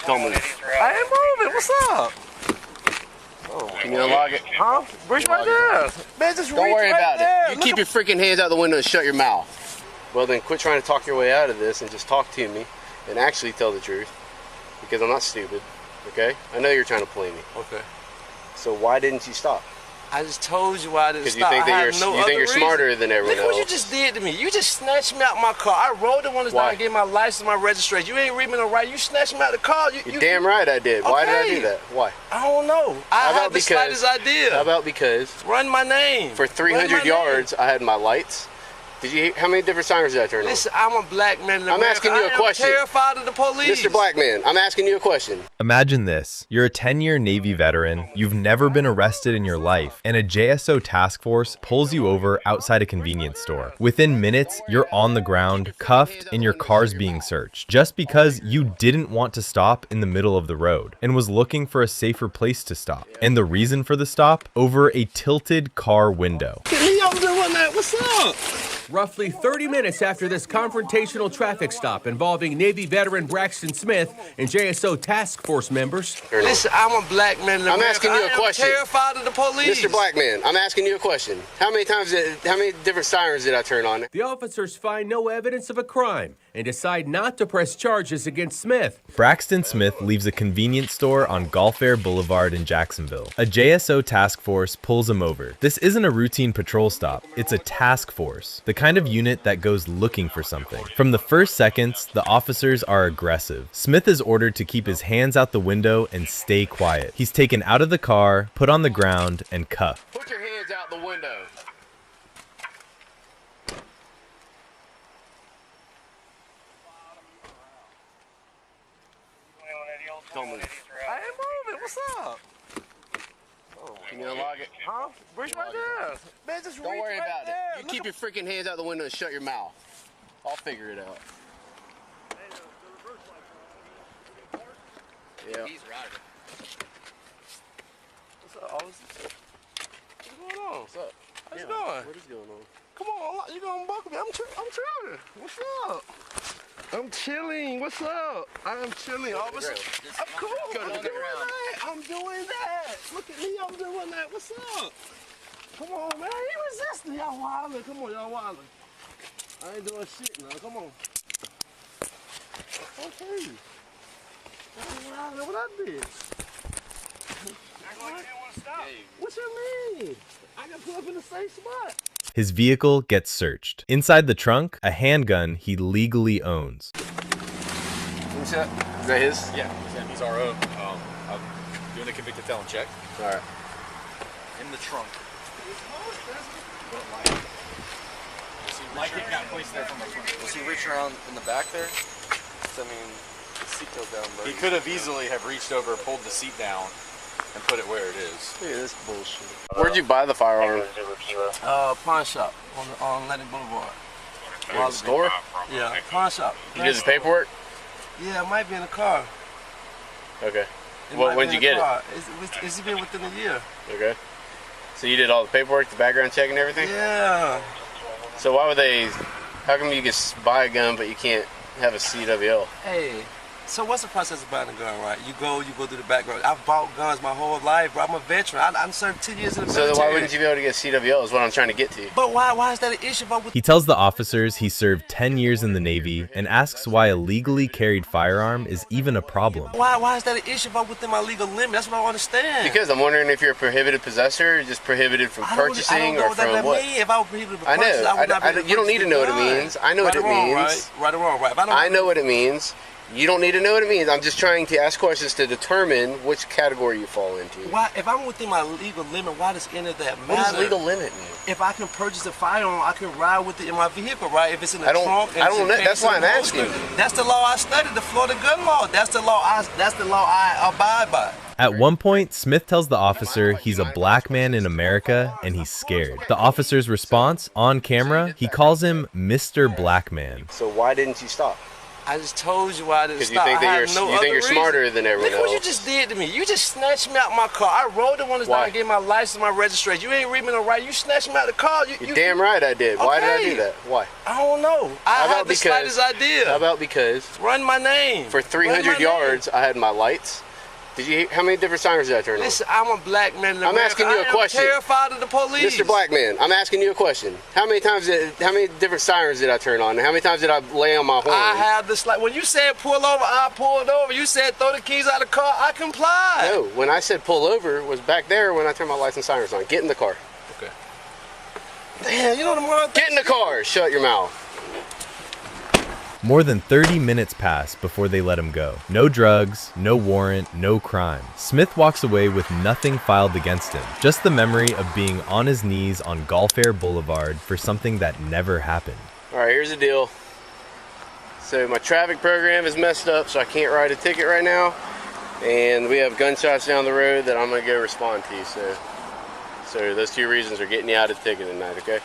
Don't move. I ain't moving. What's up? Can you unlock it? Huh? Reach right there. Man, just Don't reach worry right about there. it. You keep your freaking hands out the window and shut your mouth. Well, then quit trying to talk your way out of this and just talk to me and actually tell the truth, because I'm not stupid, okay? I know you're trying to play me. Okay. So why didn't you stop? I just told you why I didn't Because stop. You think you're smarter than everyone else. Look what you else. just did to me. You just snatched me out my car. I rode the one that's down and gave my license, my registration. You ain't read me no right. You snatched me out the car. You're damn right I did. Why did I do that? Why? I don't know. I had the slightest idea. How about because? Run my name. For 300 yards, I had my lights. How many different sirens did I turn on? Listen, I'm a black man in America. I'm asking you a question. I'm terrified of the police. Mr. Black Man, I'm asking you a question. Imagine this. You're a 10-year Navy veteran, you've never been arrested in your life, and a JSO task force pulls you over outside a convenience store. Within minutes, you're on the ground, cuffed, and your car's being searched, just because you didn't want to stop in the middle of the road, and was looking for a safer place to stop. And the reason for the stop? Over a tilted car window. What's up? Roughly 30 minutes after this confrontational traffic stop involving Navy veteran Braxton Smith and JSO task force members. Listen, I'm a black man in America. I'm asking you a question. I'm terrified of the police. Mr. Black Man, I'm asking you a question. How many different sirens did I turn on? The officers find no evidence of a crime and decide not to press charges against Smith. Braxton Smith leaves a convenience store on Gulf Air Boulevard in Jacksonville. A JSO task force pulls him over. This isn't a routine patrol stop, it's a task force, the kind of unit that goes looking for something. From the first seconds, the officers are aggressive. Smith is ordered to keep his hands out the window and stay quiet. He's taken out of the car, put on the ground, and cuffed. Put your hands out the window. Don't move. I ain't moving. What's up? Can you unlock it? Huh? Reach right there. Man, just Don't reach worry right about there. it. You keep your freaking hands out the window and shut your mouth. I'll figure it out. Yeah. He's right. What's up, officer? What's going on? What's up? How's it going? What is going on? Come on, you gonna buckle me? I'm chilling. What's up? I'm chilling. What's up? I'm chilling, officer. I'm cool. I'm doing that. Look at me. I'm doing that. What's up? Come on, man. You resisting. Y'all wildin'. Come on, y'all wildin'. I ain't doing shit now. Come on. Okay. What I did? Act like you didn't want to stop. What you mean? I got put up in the same spot. His vehicle gets searched. Inside the trunk, a handgun he legally owns. Is that his? Yeah, he's our own. I'm doing a convicted felon check. All right. In the trunk. Like it got placed there from the front. Was he reaching around in the back there? I mean, the seat goes down, but He could have easily have reached over, pulled the seat down, and put it where it is. Look at this bullshit. Where'd you buy the firearm? Pawn shop on Atlantic Boulevard. The store? Yeah, pawn shop. You did the paperwork? Yeah, it might be in the car. Okay. Well, when'd you get it? It's been within a year. Okay. So you did all the paperwork, the background check and everything? Yeah. So why would they, how come you can buy a gun but you can't have a CWL? Hey, so what's the process of buying a gun, right? You go through the background. I've bought guns my whole life, bro. I'm a veteran. I served 10 years in the military. So why wouldn't you be able to get CWL is what I'm trying to get to. But why is that an issue? He tells the officers he served 10 years in the Navy and asks why a legally carried firearm is even a problem. Why is that an issue if I'm within my legal limit? That's what I don't understand. Because I'm wondering if you're a prohibited possessor or just prohibited from purchasing or from what? If I was prohibited from I purchasing, know. I would not be able to You don't need to know what it gun. means. I know what it means. Right or wrong, right? I know what it means. You don't need to know what it means. I'm just trying to ask questions to determine which category you fall into. Why, if I'm within my legal limit, why does any of that matter? What does legal limit mean? If I can purchase a firearm, I can ride with it in my vehicle, right? If it's in the trunk, I don't know. That's why I'm asking. That's the law I studied, the Florida gun law. That's the law I abide by. At one point, Smith tells the officer he's a black man in America and he's scared. The officer's response, on camera, he calls him Mr. Black Man. So why didn't you stop? I just told you why I didn't Because you stop. think I that had no you think other you're reason. smarter than everyone Look what you else. just did to me. You just snatched me out my car. I rolled the windows down Why? and gave my license, my registration. You ain't read me no right. You snatched me out the car. You're damn right I did. Why did I do that? Why? I don't know. I had the slightest idea. How about because Run my name. for 300 yards I had my lights. How many different sirens did I turn on? Listen, I'm a black man in I'm America. asking you a question. I am terrified of the police. Mr. Blackman, I'm asking you a question. How many different sirens did I turn on? And how many times did I lay on my horn? I have this, like, when you said pull over, I pulled over. You said throw the keys out of the car, I complied. No, when I said pull over was back there when I turned my lights and sirens on. Get in the car. Okay. Damn, you know the more Get in the car. Shut your mouth. More than 30 minutes pass before they let him go. No drugs, no warrant, no crime. Smith walks away with nothing filed against him, just the memory of being on his knees on Gulfair Boulevard for something that never happened. All right, here's the deal. So my traffic program is messed up, so I can't write a ticket right now. And we have gunshots down the road that I'm gonna go respond to. So those two reasons are getting you out of the ticket tonight, okay?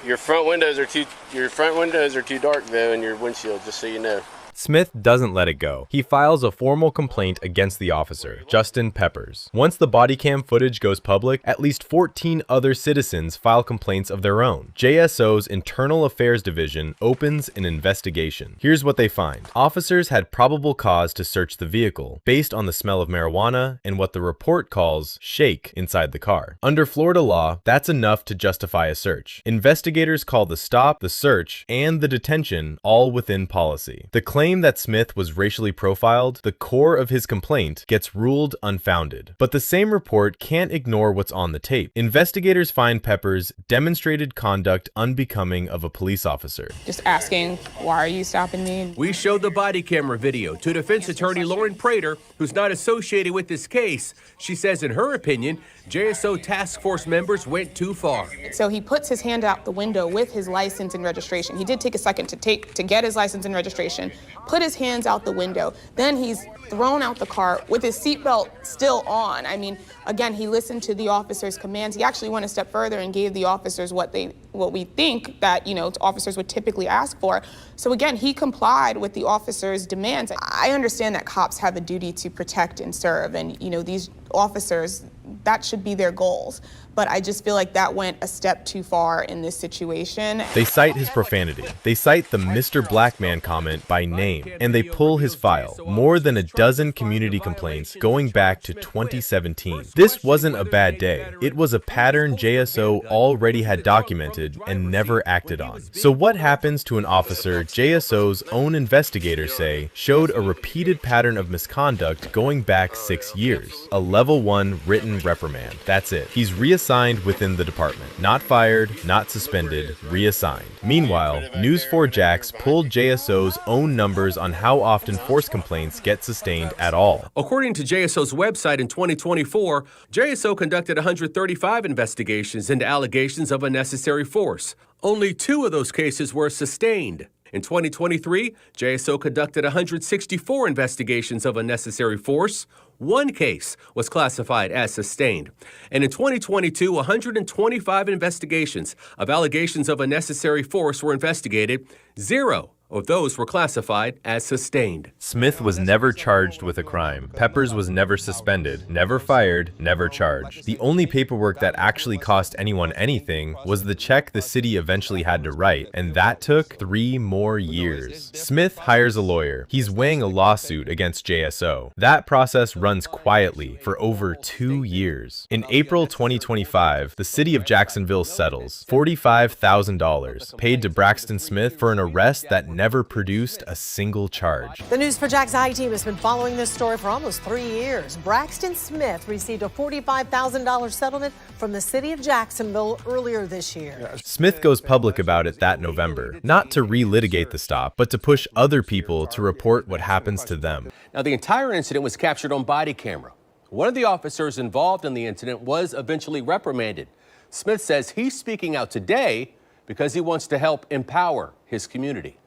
Your front windows are too dark though in your windshield, just so you know. Smith doesn't let it go. He files a formal complaint against the officer, Justin Peppers. Once the body cam footage goes public, at least 14 other citizens file complaints of their own. JSO's Internal Affairs Division opens an investigation. Here's what they find. Officers had probable cause to search the vehicle, based on the smell of marijuana and what the report calls shake inside the car. Under Florida law, that's enough to justify a search. Investigators call the stop, the search, and the detention all within policy. The claim that Smith was racially profiled, the core of his complaint, gets ruled unfounded. But the same report can't ignore what's on the tape. Investigators find Peppers demonstrated conduct unbecoming of a police officer. Just asking, why are you stopping me? We showed the body camera video to defense attorney Lauren Prater, who's not associated with this case. She says, in her opinion, JSO task force members went too far. So he puts his hand out the window with his license and registration. He did take a second to get his license and registration, put his hands out the window. Then he's thrown out the car with his seatbelt still on. I mean, again, he listened to the officer's commands. He actually went a step further and gave the officers what we think that, officers would typically ask for. So again, he complied with the officers' demands. I understand that cops have a duty to protect and serve, and these officers, that should be their goals. But I just feel like that went a step too far in this situation. They cite his profanity. They cite the Mr. Black Man comment by name, and they pull his file. More than a dozen community complaints going back to 2017. This wasn't a bad day. It was a pattern JSO already had documented and never acted on. So what happens to an officer JSO's own investigators say showed a repeated pattern of misconduct going back 6 years? A level 1 written reprimand. That's it. He's reassigned within the department. Not fired, not suspended, reassigned. Meanwhile, News4Jax pulled JSO's own numbers on how often force complaints get sustained at all. According to JSO's website in 2024, JSO conducted 135 investigations into allegations of unnecessary force. Only 2 of those cases were sustained. In 2023, JSO conducted 164 investigations of unnecessary force. 1 case was classified as sustained. And in 2022, 125 investigations of allegations of unnecessary force were investigated. 0 of those were classified as sustained. Smith was never charged with a crime. Peppers was never suspended, never fired, never charged. The only paperwork that actually cost anyone anything was the check the city eventually had to write, and that took 3 more years. Smith hires a lawyer. He's weighing a lawsuit against JSO. That process runs quietly for over 2 years. In April 2025, the city of Jacksonville settles $45,000 paid to Braxton Smith for an arrest that never produced a single charge. The News4Jax I team has been following this story for almost 3 years. Braxton Smith received a $45,000 settlement from the city of Jacksonville earlier this year. Smith goes public about it that November, not to relitigate the stop, but to push other people to report what happens to them. Now, the entire incident was captured on body camera. One of the officers involved in the incident was eventually reprimanded. Smith says he's speaking out today because he wants to help empower his community.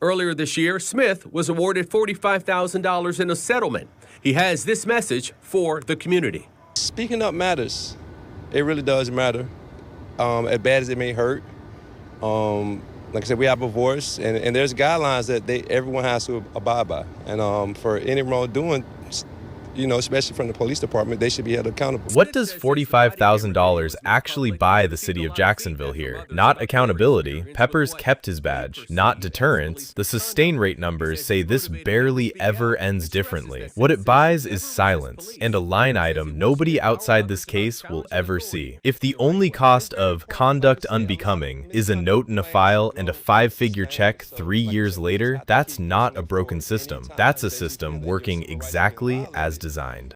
Earlier this year, Smith was awarded $45,000 in a settlement. He has this message for the community. Speaking up matters. It really does matter. As bad as it may hurt, like I said, we have a voice, and there's guidelines that everyone has to abide by. And for any wrongdoing, especially from the police department, they should be held accountable. What does $45,000 actually buy the city of Jacksonville here? Not accountability. Peppers kept his badge. Not deterrence. The sustain rate numbers say this barely ever ends differently. What it buys is silence, and a line item nobody outside this case will ever see. If the only cost of conduct unbecoming is a note in a file and a 5-figure check 3 years later, that's not a broken system. That's a system working exactly as designed.